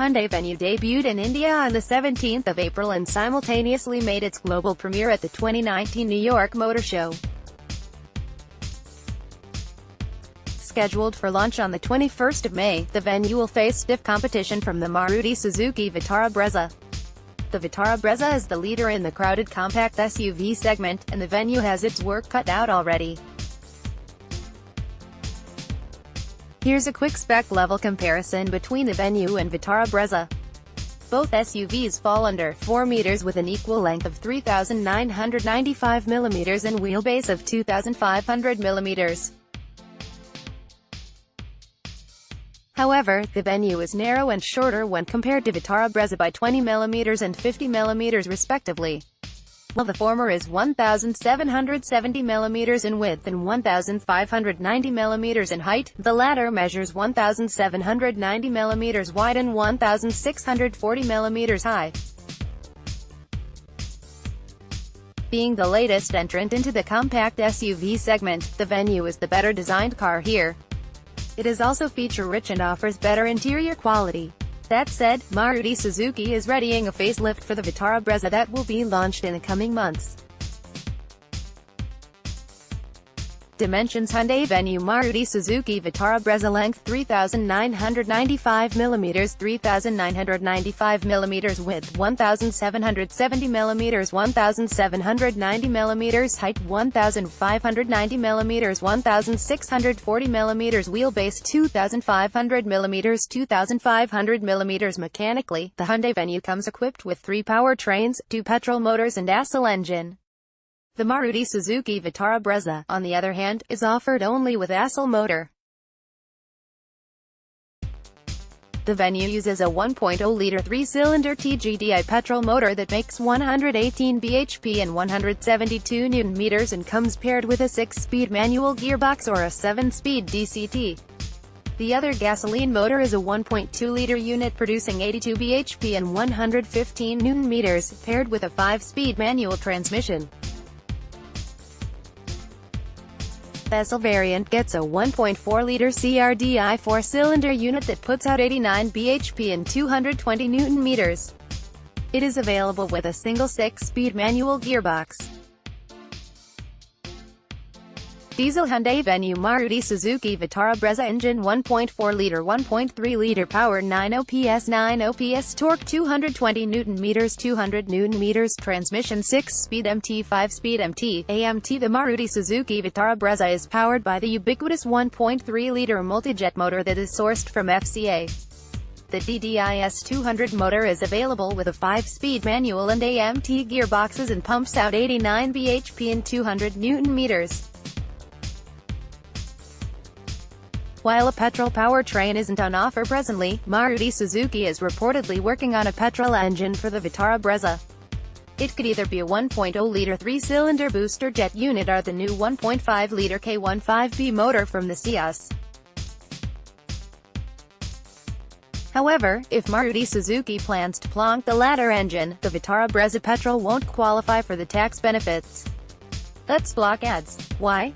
Hyundai Venue debuted in India on the 17th of April and simultaneously made its global premiere at the 2019 New York Motor Show. Scheduled for launch on the 21st of May, the Venue will face stiff competition from the Maruti Suzuki Vitara Brezza. The Vitara Brezza is the leader in the crowded compact SUV segment, and the Venue has its work cut out already. Here's a quick spec-level comparison between the Venue and Vitara Brezza. Both SUVs fall under 4 meters with an equal length of 3,995 mm and wheelbase of 2,500 mm. However, the Venue is narrow and shorter when compared to Vitara Brezza by 20 mm and 50 mm respectively. While the former is 1,770 mm in width and 1,590 mm in height, the latter measures 1,790 mm wide and 1,640 mm high. Being the latest entrant into the compact SUV segment, the Venue is the better designed car here. It is also feature-rich and offers better interior quality. That said, Maruti Suzuki is readying a facelift for the Vitara Brezza that will be launched in the coming months. Dimensions: Hyundai Venue Maruti Suzuki Vitara Brezza length 3,995 mm 3,995 mm width 1,770 mm 1,790 mm height 1,590 mm 1,640 mm wheelbase 2,500 mm 2,500 mm Mechanically, the Hyundai Venue comes equipped with 3 powertrains, 2 petrol motors and asel engine. The Maruti Suzuki Vitara Brezza, on the other hand, is offered only with asel motor. The Venue uses a 1.0-liter 3-cylinder TGDI petrol motor that makes 118 bhp and 172 Nm and comes paired with a 6-speed manual gearbox or a 7-speed DCT. The other gasoline motor is a 1.2-liter unit producing 82 bhp and 115 Nm, paired with a 5-speed manual transmission. The asel variant gets a 1.4-liter CRDI 4-cylinder unit that puts out 89 bhp and 220 Nm. It is available with a single 6-speed manual gearbox. Diesel Hyundai Venue Maruti Suzuki Vitara Brezza engine 1.4-liter 1.3-liter power 9 OPS torque 220 Nm 200 Nm transmission 6-speed MT 5-speed MT AMT. The Maruti Suzuki Vitara Brezza is powered by the ubiquitous 1.3-liter multijet motor that is sourced from FCA. The DDIS 200 motor is available with a 5-speed manual and AMT gearboxes and pumps out 89 bhp and 200 Nm. While a petrol powertrain isn't on offer presently, Maruti Suzuki is reportedly working on a petrol engine for the Vitara Brezza. It could either be a 1.0-liter 3-cylinder booster jet unit or the new 1.5-liter K15B motor from the Ciaz. However, if Maruti Suzuki plans to plonk the latter engine, the Vitara Brezza petrol won't qualify for the tax benefits. Let's block ads. Why?